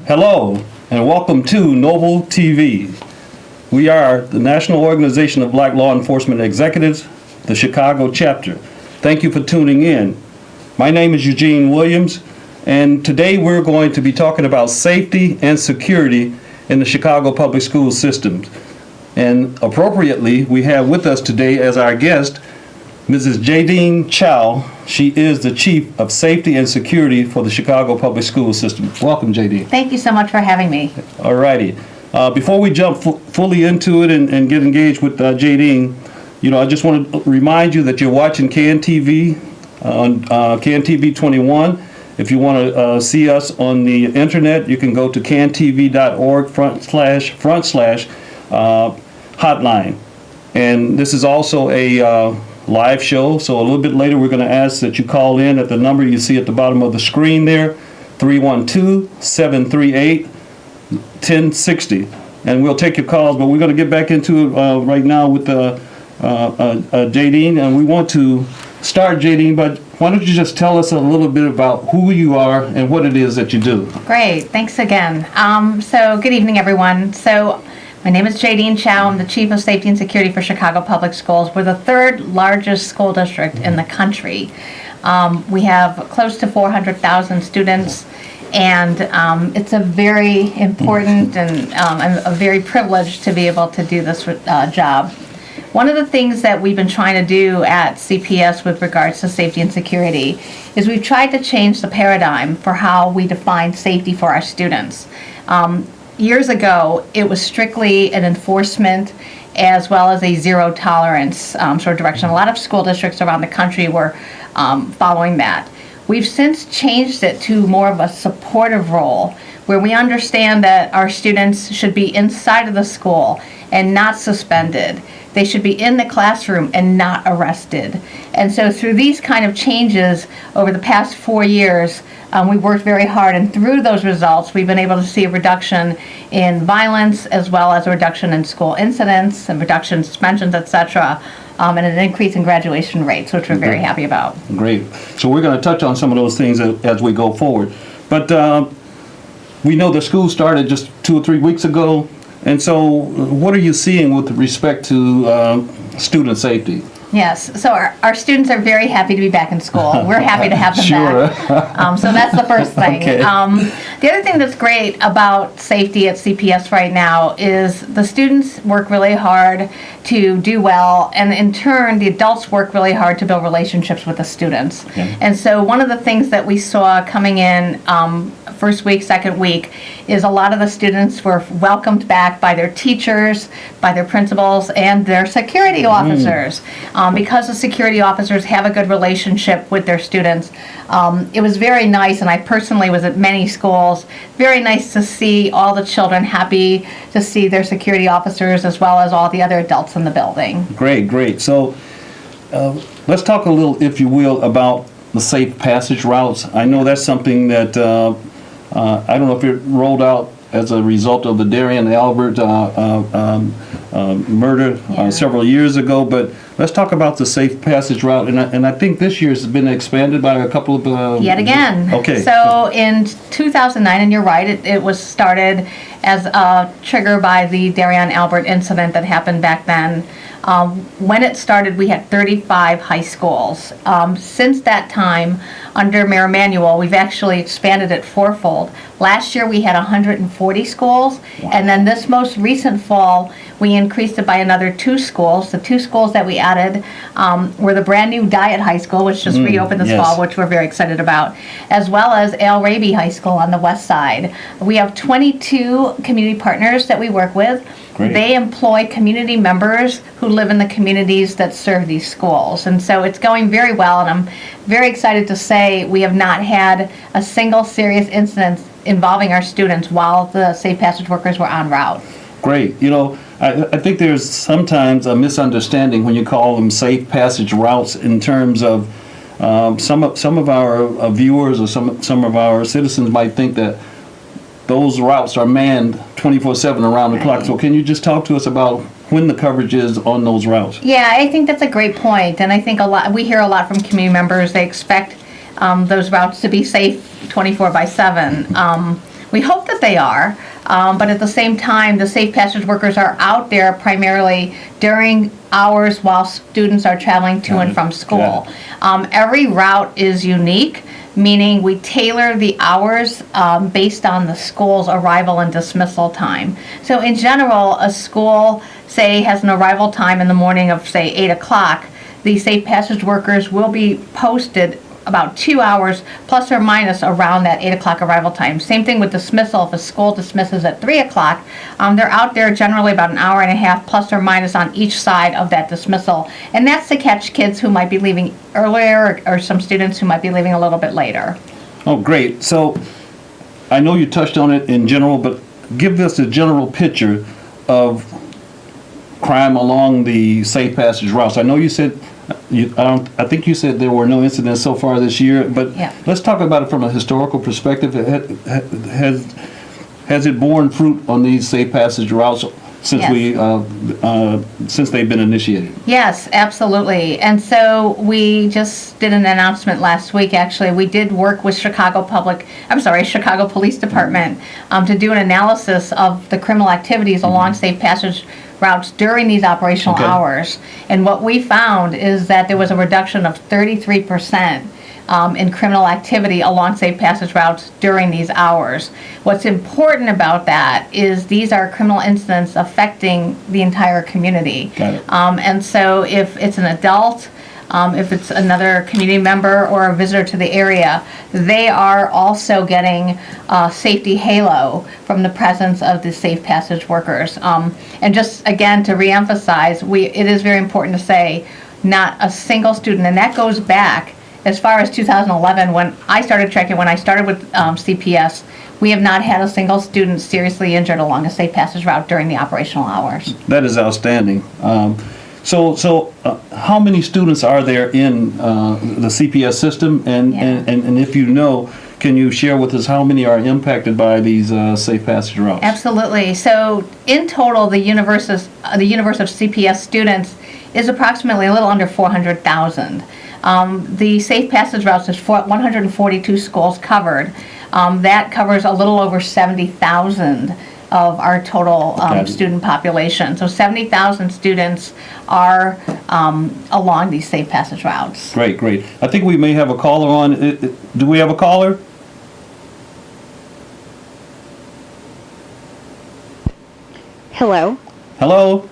Hello, and welcome to Noble TV. We are the National Organization of Black Law Enforcement Executives, the Chicago chapter. Thank you for tuning in. My name is Eugene Williams, and today we're going to be talking about safety and security in the Chicago public school systems. And appropriately, we have with us today as our guest, Mrs. Jadine Chow. She is the Chief of Safety and Security for the Chicago Public School System. Welcome, Jadine. Thank you so much for having me. All righty. Before we jump fully into it and get engaged with Jadine, I just want to remind you that you're watching CAN-TV on CAN-TV 21. If you want to see us on the internet, you can go to cantv.org/hotline. And this is also a live show, so a little bit later we're going to ask that you call in at the number you see at the bottom of the screen there, 312-738-1060, and we'll take your calls. But we're going to get back into it right now with Jadine, and we want to start, Jadine, but why don't you just tell us a little bit about who you are and what it is that you do. Great, thanks again. So good evening, everyone. So my name is Jadine Chow. I'm the Chief of Safety and Security for Chicago Public Schools. We're the third largest school district in the country. We have close to 400,000 students, and it's a very important and I'm very privileged to be able to do this job. One of the things that we've been trying to do at CPS with regards to safety and security is we've tried to change the paradigm for how we define safety for our students. Years ago, it was strictly an enforcement as well as a zero tolerance sort of direction. A lot of school districts around the country were following that. We've since changed it to more of a supportive role where we understand that our students should be inside of the school and not suspended. They should be in the classroom and not arrested. And so through these kind of changes over the past 4 years, we've worked very hard, and through those results, we've been able to see a reduction in violence as well as a reduction in school incidents and reduction in suspensions, etc., and an increase in graduation rates, which we're very happy about. Great. So we're going to touch on some of those things as we go forward. But we know the school started just 2 or 3 weeks ago, and so what are you seeing with respect to student safety? Yes, so our students are very happy to be back in school. We're happy to have them back. So that's the first thing. Okay. The other thing that's great about safety at CPS right now is the students work really hard to do well, and in turn, the adults work really hard to build relationships with the students. Okay. And so one of the things that we saw coming in first week, second week, is a lot of the students were welcomed back by their teachers, by their principals, and their security officers. Because the security officers have a good relationship with their students, it was very nice, and I personally was at many schools, very nice to see all the children happy to see their security officers as well as all the other adults in the building. Great, great. So let's talk a little, if you will, about the safe passage routes. I know that's something that, I don't know if it rolled out as a result of the Darian Albert murder several years ago, but let's talk about the safe passage route, and I think this year's been expanded by a couple of... Yet again. Okay. So in 2009, and you're right, it was started as a trigger by the Darian Albert incident that happened back then. When it started, we had 35 high schools. Since that time, under Mayor Emanuel, we've actually expanded it fourfold. Last year, we had 140 schools, and then this most recent fall, we increased it by another 2 schools. The 2 schools that we added were the brand new Diet High School, which just reopened this fall, which we're very excited about, as well as Al Raby High School on the west side. We have 22 community partners that we work with. Great. They employ community members who live in the communities that serve these schools. And so it's going very well, and I'm very excited to say we have not had a single serious incident involving our students while the safe passage workers were en route. Great. I think there's sometimes a misunderstanding when you call them safe passage routes in terms of some of our viewers or some of our citizens might think that those routes are manned 24/7 around the clock. So can you just talk to us about when the coverage is on those routes? Yeah, I think that's a great point, and I think we hear a lot from community members. They expect those routes to be safe 24/7. We hope that they are, but at the same time, the safe passage workers are out there primarily during hours while students are traveling to and from school. Every route is unique, meaning we tailor the hours based on the school's arrival and dismissal time. So in general, a school, say, has an arrival time in the morning of, say, 8 o'clock. The safe passage workers will be posted about 2 hours plus or minus around that 8 o'clock arrival time. Same thing with dismissal. If a school dismisses at 3 o'clock, they're out there generally about an hour and a half plus or minus on each side of that dismissal. And that's to catch kids who might be leaving earlier or some students who might be leaving a little bit later. Oh, great. So I know you touched on it in general, but give us a general picture of crime along the safe passage routes. I know you said, I think you said there were no incidents so far this year, but Yeah. let's talk about it from a historical perspective. Has it borne fruit on these safe passage routes since Yes. since they've been initiated? Yes, absolutely. And so we just did an announcement last week, actually. We did work with Chicago Police Department to do an analysis of the criminal activities along safe passage routes during these operational Okay. hours. And what we found is that there was a reduction of 33% in criminal activity along safe passage routes during these hours. What's important about that is these are criminal incidents affecting the entire community. Got it. And so if it's an adult, if it's another community member or a visitor to the area, they are also getting a safety halo from the presence of the safe passage workers. And just again, to reemphasize, it is very important to say not a single student, and that goes back as far as 2011 when I started tracking, when I started with CPS, we have not had a single student seriously injured along a safe passage route during the operational hours. That is outstanding. So how many students are there in the CPS system? And if you know, can you share with us how many are impacted by these safe passage routes? Absolutely. So in total, the universe of CPS students is approximately a little under 400,000. The safe passage routes is 142 schools covered. That covers a little over 70,000 of our total student population. So 70,000 students are along these safe passage routes. Great, great. I think we may have a caller on. Do we have a caller? Hello. Hello?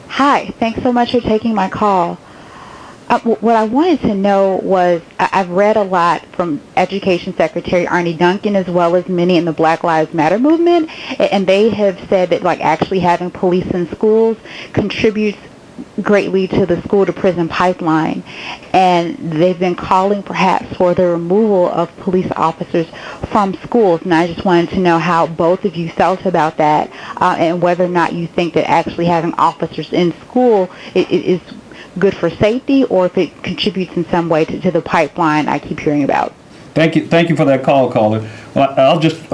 Hi. Thanks so much for taking my call. What I wanted to know was, I've read a lot from Education Secretary Arnie Duncan as well as many in the Black Lives Matter movement, and they have said that actually having police in schools contributes greatly to the school to prison pipeline, and they've been calling perhaps for the removal of police officers from schools. And I just wanted to know how both of you felt about that, and whether or not you think that actually having officers in school is good for safety, or if it contributes in some way to the pipeline I keep hearing about. Thank you for that call, caller. Well, I'll just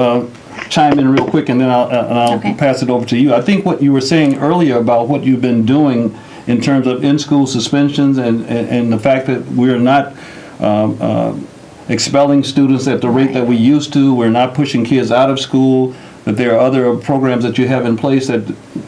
chime in real quick, and then I'll Okay. pass it over to you. I think what you were saying earlier about what you've been doing in terms of in-school suspensions and the fact that we're not expelling students at the rate that we used to, we're not pushing kids out of school, that there are other programs that you have in place that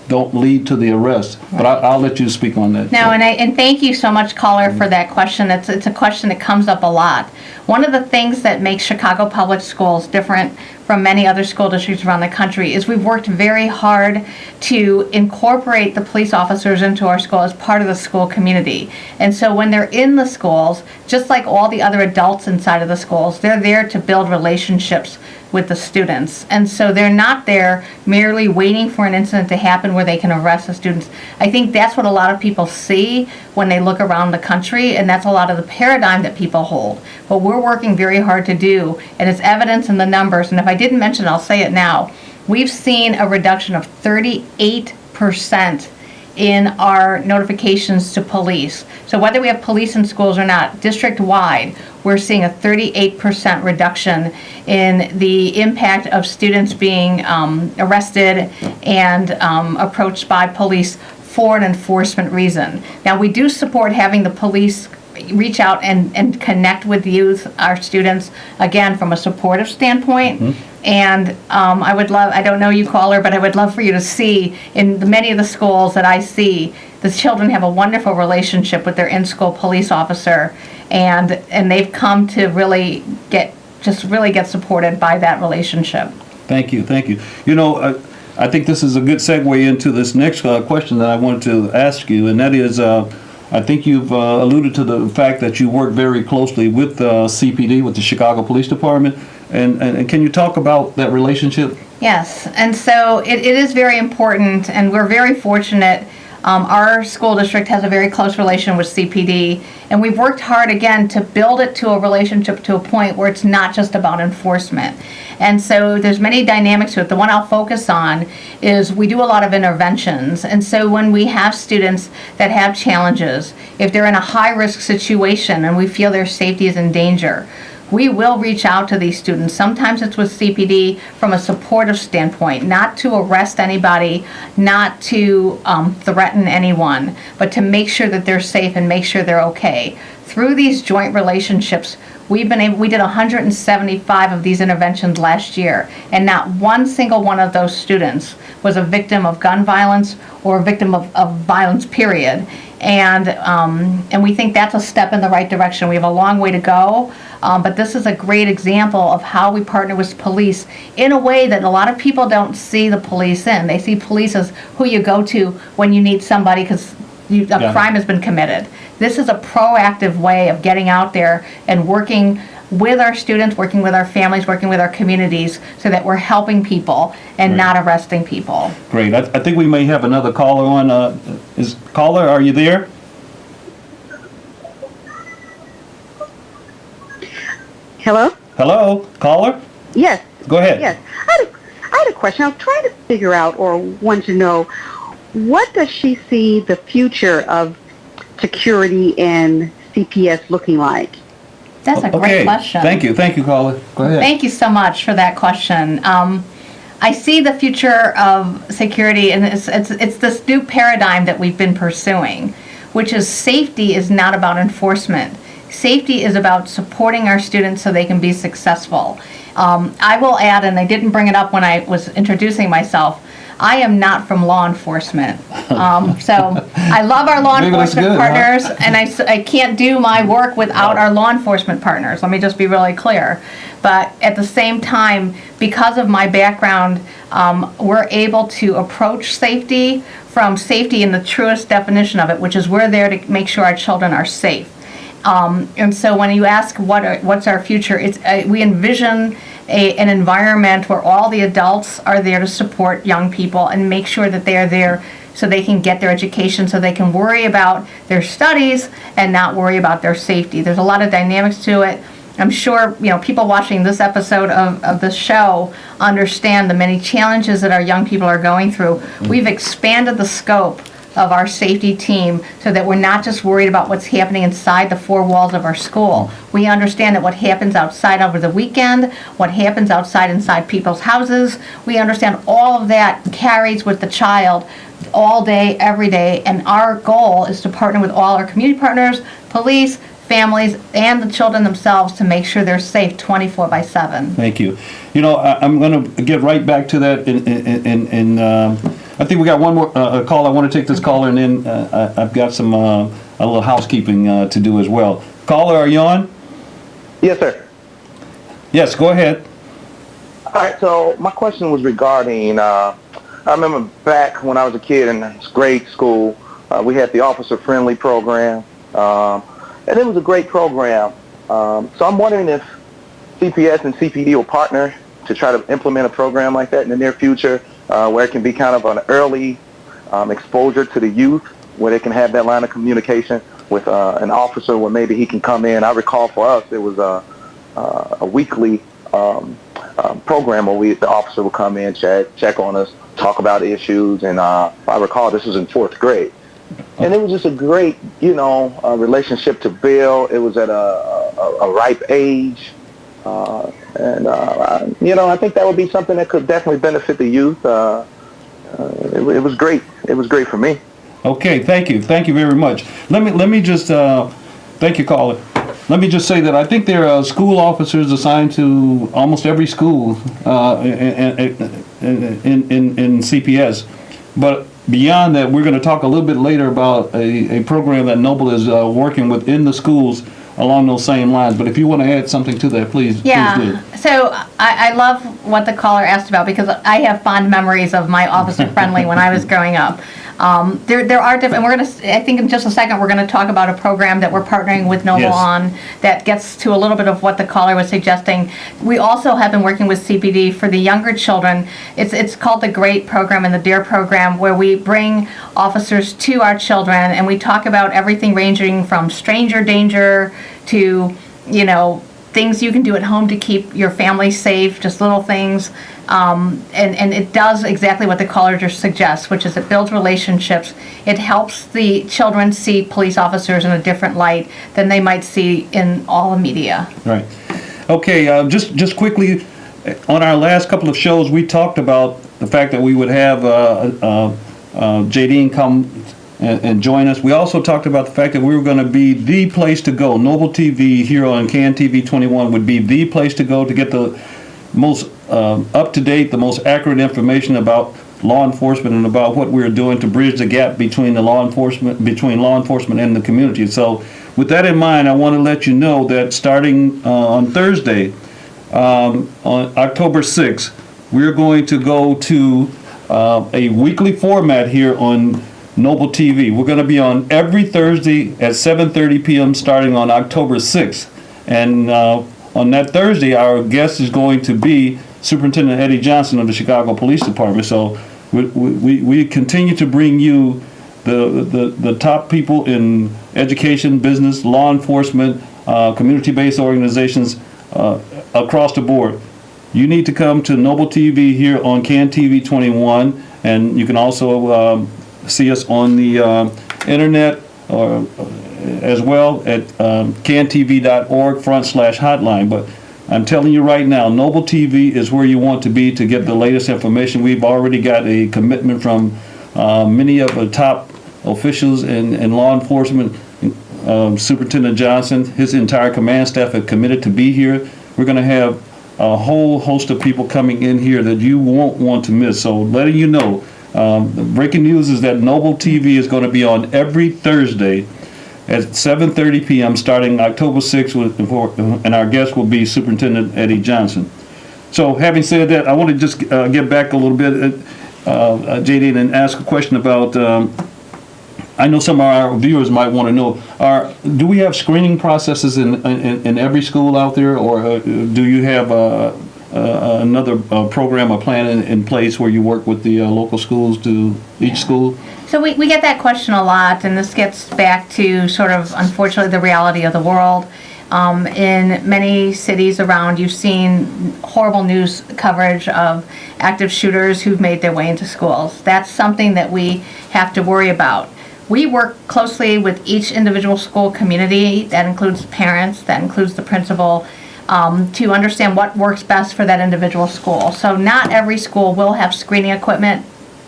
don't lead to the arrest. But I'll let you speak on that. No, and thank you so much, caller, for that question. It's a question that comes up a lot. One of the things that makes Chicago Public Schools different from many other school districts around the country is we've worked very hard to incorporate the police officers into our school as part of the school community. And so when they're in the schools, just like all the other adults inside of the schools, they're there to build relationships with the students. And so they're not there merely waiting for an incident to happen where they can arrest the students. I think that's what a lot of people see when they look around the country, and that's a lot of the paradigm that people hold. What we're working very hard to do, and it's evidence in the numbers, and if I didn't mention it, I'll say it now, we've seen a reduction of 38% in our notifications to police. So whether we have police in schools or not, district-wide, we're seeing a 38% reduction in the impact of students being arrested and approached by police for an enforcement reason. Now, we do support having the police reach out and connect with youth, our students, again, from a supportive standpoint. And I don't know you, caller, but I would love for you to see in many of the schools that I see, the children have a wonderful relationship with their in-school police officer, and they've come to really get supported by that relationship. Thank you, thank you. You know, I think this is a good segue into this next question that I wanted to ask you, and that is, I think you've alluded to the fact that you work very closely with CPD, with the Chicago Police Department, and can you talk about that relationship? Yes, and so it is very important, and we're very fortunate. Our school district has a very close relation with CPD, and we've worked hard again to build it to a relationship to a point where it's not just about enforcement. And so there's many dynamics to it. The one I'll focus on is we do a lot of interventions. And so when we have students that have challenges, if they're in a high-risk situation and we feel their safety is in danger, we will reach out to these students. Sometimes it's with CPD from a supportive standpoint, not to arrest anybody, not to threaten anyone, but to make sure that they're safe and make sure they're okay. Through these joint relationships, we did 175 of these interventions last year, and not one single one of those students was a victim of gun violence or a victim of violence, period. And we think that's a step in the right direction. We have a long way to go, but this is a great example of how we partner with police in a way that a lot of people don't see the police in. They see police as who you go to when you need somebody because a crime has been committed. This is a proactive way of getting out there and working with our students, working with our families, working with our communities, so that we're helping people and not arresting people. Great. I think we may have another caller on. Caller, are you there? Hello? Hello, caller? Yes. Go ahead. Yes. I had a question. I was trying to figure out or want to know, what does she see the future of security in CPS looking like? That's a great question. Thank you, caller. Go ahead. Thank you so much for that question. I see the future of security, and it's this new paradigm that we've been pursuing, which is safety is not about enforcement. Safety is about supporting our students so they can be successful. I will add, and I didn't bring it up when I was introducing myself, I am not from law enforcement. So I love our law enforcement partners, and I can't do my work without our law enforcement partners. Let me just be really clear. But at the same time, because of my background, we're able to approach safety from safety in the truest definition of it, which is we're there to make sure our children are safe. And so when you ask what's our future, we envision an environment where all the adults are there to support young people and make sure that they are there so they can get their education, so they can worry about their studies and not worry about their safety. There's a lot of dynamics to it. I'm sure people watching this episode of the show understand the many challenges that our young people are going through. We've expanded the scope of our safety team so that we're not just worried about what's happening inside the four walls of our school. We understand that what happens outside over the weekend, what happens inside people's houses, we understand all of that carries with the child all day, every day, and our goal is to partner with all our community partners, police, families, and the children themselves to make sure they're safe 24/7. Thank you. I'm going to get right back to that. I think we got one more call. I want to take this caller, and then I've got some a little housekeeping to do as well. Caller, are you on? Yes, sir. Yes, go ahead. All right. So my question was regarding. I remember back when I was a kid in grade school, we had the Officer Friendly program. And it was a great program. So I'm wondering if CPS and CPD will partner to try to implement a program like that in the near future, where it can be kind of an early exposure to the youth, where they can have that line of communication with an officer where maybe he can come in. I recall for us, it was a weekly program where the officer would come in, check on us, talk about issues. And I recall this was in 4th grade. And it was just a great, relationship to build. It was at a ripe age. I think that would be something that could definitely benefit the youth. It was great. It was great for me. Okay, thank you. Thank you very much. Let me just, thank you, caller. let me just say that I think there are school officers assigned to almost every school in CPS. But beyond that, we're going to talk a little bit later about a program that Noble is working with in the schools along those same lines. But if you want to add something to that, please do. Yeah, so I love what the caller asked about because I have fond memories of my Officer Friendly when I was growing up. There are different, and we're going to, I think in just a second, we're going to talk about a program that we're partnering with Noble Yes. on that gets to a little bit of what the caller was suggesting. We also have been working with CPD for the younger children. It's called the GREAT program and the DARE program, where we bring officers to our children and we talk about everything ranging from stranger danger to, things you can do at home to keep your family safe, just little things. And it does exactly what the caller just suggests, which is it builds relationships. It helps the children see police officers in a different light than they might see in all the media. Right. Okay, just quickly, on our last couple of shows, we talked about the fact that we would have Jadine come and join us. We also talked about the fact that we were going to be the place to go. Noble TV here on CAN-TV 21 would be the place to go to get the most up-to-date, the most accurate information about law enforcement and about what we're doing to bridge the gap between law enforcement and the community. So with that in mind, I want to let you know that starting on Thursday, on October 6th, we're going to go to a weekly format here on Noble TV. We're going to be on every Thursday at 7:30 p.m. starting on October 6th. And on that Thursday, our guest is going to be Superintendent Eddie Johnson of the Chicago Police Department. So we continue to bring you the top people in education, business, law enforcement, community-based organizations across the board. You need to come to Noble TV here on CAN-TV 21, and you can also see us on the internet or as well at cantv.org/hotline. But I'm telling you right now, Noble TV is where you want to be to get the latest information. We've already got a commitment from many of the top officials in law enforcement. Superintendent Johnson, his entire command staff have committed to be here. We're going to have a whole host of people coming in here that you won't want to miss. So letting you know, the breaking news is that Noble TV is going to be on every Thursday at 7:30 p.m. starting October 6th, and our guest will be Superintendent Eddie Johnson. So having said that, I want to just get back a little bit, JD, and ask a question about, I know some of our viewers might want to know, do we have screening processes in every school out there, or do you have another program or plan in place where you work with the local schools to each school? So we get that question a lot, and this gets back to sort of, unfortunately, the reality of the world. In many cities around, you've seen horrible news coverage of active shooters who've made their way into schools. That's something that we have to worry about. We work closely with each individual school community. That includes parents, that includes the principal, to understand what works best for that individual school. So not every school will have screening equipment,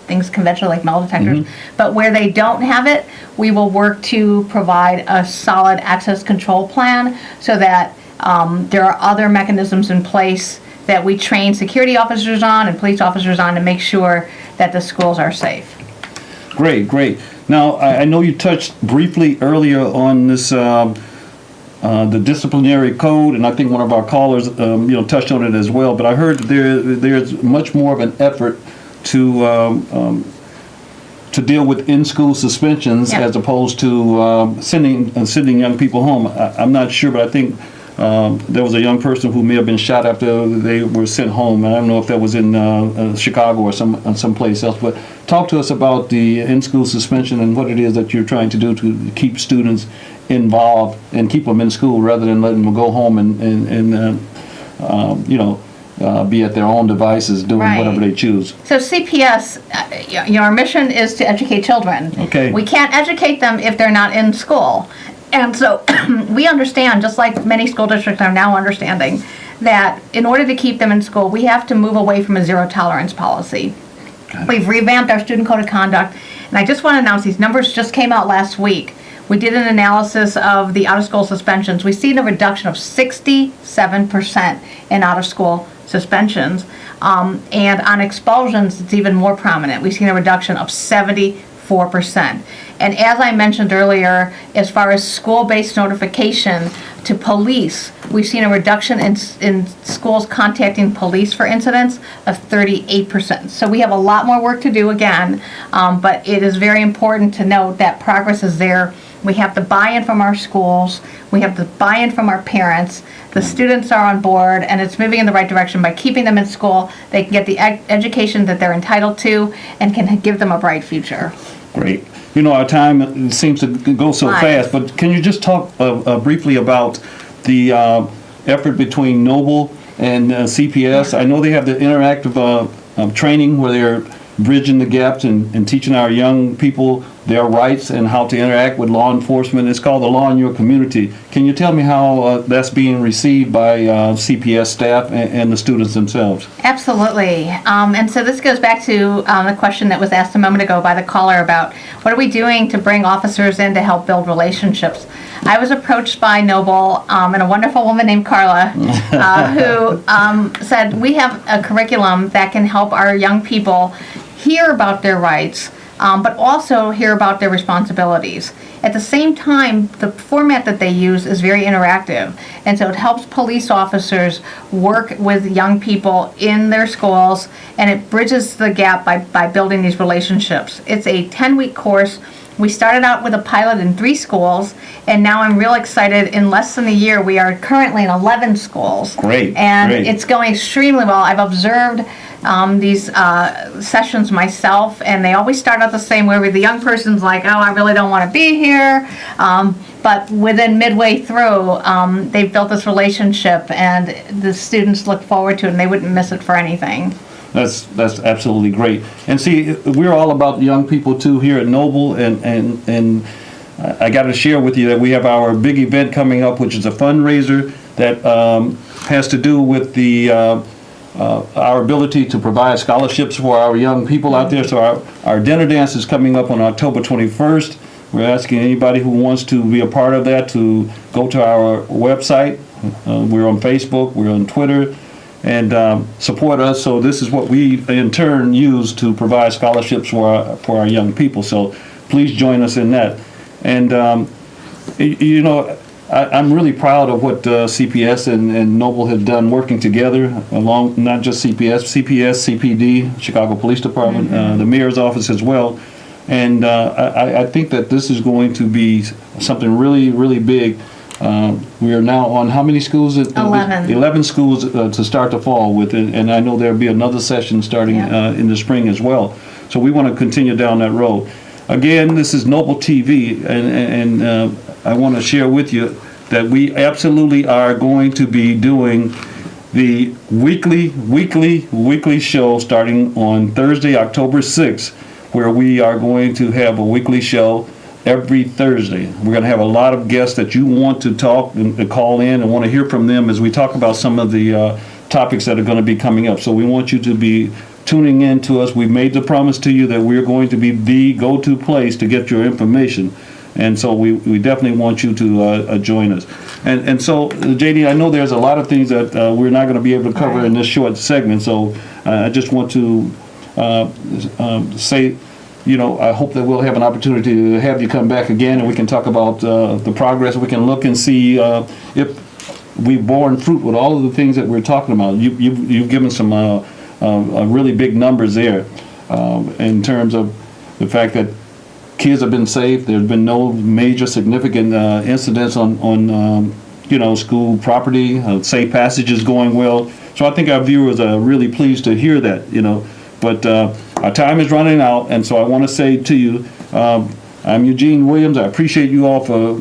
things conventional like metal detectors, but where they don't have it, we will work to provide a solid access control plan so that there are other mechanisms in place that we train security officers on and police officers on to make sure that the schools are safe. Great, great. Now, I know you touched briefly earlier on this, the disciplinary code, and I think one of our callers, touched on it as well. But I heard there's much more of an effort to deal with in-school suspensions as opposed to sending young people home. I'm not sure, but I think there was a young person who may have been shot after they were sent home. And I don't know if that was in Chicago or someplace else. But talk to us about the in-school suspension and what it is that you're trying to do to keep students involved and keep them in school rather than letting them go home and be at their own devices doing whatever they choose. So CPS, our mission is to educate children. Okay. We can't educate them if they're not in school. And so we understand, just like many school districts are now understanding, that in order to keep them in school, we have to move away from a zero tolerance policy. We've revamped our student code of conduct, and I just want to announce these numbers just came out last week. We did an analysis of the out-of-school suspensions. We've seen a reduction of 67% in out-of-school suspensions. And on expulsions, it's even more prominent. We've seen a reduction of 74%. And as I mentioned earlier, as far as school-based notification to police, we've seen a reduction in schools contacting police for incidents of 38%. So we have a lot more work to do again, but it is very important to note that progress is there. We have the buy-in from our schools, we have the buy-in from our parents, the students are on board, and it's moving in the right direction. By keeping them in school, they can get the education that they're entitled to and can give them a bright future. Great. You know, our time seems to go so Right. fast, but can you just talk briefly about the effort between Noble and CPS? I know they have the interactive training where they're bridging the gaps and teaching our young people their rights and how to interact with law enforcement. It's called the Law in Your Community. Can you tell me how that's being received by CPS staff and the students themselves? Absolutely. And so this goes back to the question that was asked a moment ago by the caller about what are we doing to bring officers in to help build relationships. I was approached by Noble and a wonderful woman named Carla who said, we have a curriculum that can help our young people hear about their rights, but also hear about their responsibilities. At the same time, the format that they use is very interactive, and so it helps police officers work with young people in their schools, and it bridges the gap by building these relationships. It's a 10-week course. We started out with a pilot in 3 schools, and now I'm real excited. In less than a year, we are currently in 11 schools. Great, And great. it's going extremely well. I've observed these sessions myself, and they always start out the same way where the young person's like, oh, I really don't want to be here. But within midway through, they've built this relationship, and the students look forward to it, and they wouldn't miss it for anything. That's absolutely great. And see, we're all about young people too here at Noble, and I got to share with you that we have our big event coming up, which is a fundraiser that has to do with the our ability to provide scholarships for our young people out there. So our dinner dance is coming up on October 21st. We're asking anybody who wants to be a part of that to go to our website. We're on Facebook, we're on Twitter, and support us. So this is what we in turn use to provide scholarships for our young people. So please join us in that. And you know, I'm really proud of what CPS and Noble have done working together, along not just CPS, CPD, Chicago Police Department, the mayor's office as well. And I think that this is going to be something really, really big. We are now on how many schools? 11. 11 schools to start the fall with, and I know there'll be another session starting in the spring as well. So we want to continue down that road. Again, this is Noble TV, and I want to share with you that we absolutely are going to be doing the weekly show starting on Thursday, October 6th, where we are going to have a weekly show every Thursday. We're going to have a lot of guests that you want to talk and call in and want to hear from them as we talk about some of the topics that are going to be coming up. So we want you to be tuning in to us. We've made the promise to you that we're going to be the go-to place to get your information. And so we definitely want you to join us. And so, JD, I know there's a lot of things that we're not going to be able to cover in this short segment. So I just want to say, you know, I hope that we'll have an opportunity to have you come back again and we can talk about the progress. We can look and see if we've borne fruit with all of the things that we're talking about. You've given some really big numbers there in terms of the fact that kids have been safe. There's been no major significant incidents on you know, school property. Safe passage is going well. So I think our viewers are really pleased to hear that, you know. But our time is running out, and so I want to say to you, I'm Eugene Williams. I appreciate you all for,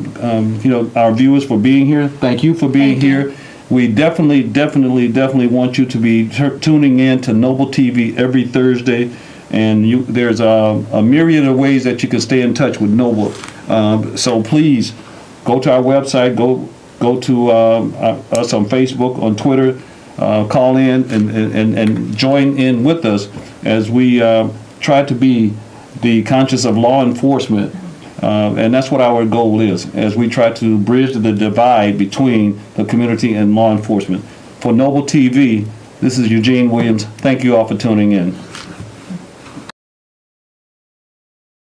you know, our viewers for being here. Thank you for being here. We definitely want you to be tuning in to Noble TV every Thursday. And there's a myriad of ways that you can stay in touch with Noble. So please go to our website, go to us on Facebook, on Twitter, call in and join in with us as we try to be the conscience of law enforcement And that's what our goal is, as we try to bridge the divide between the community and law enforcement. For Noble TV, this is Eugene Williams. Thank you all for tuning in.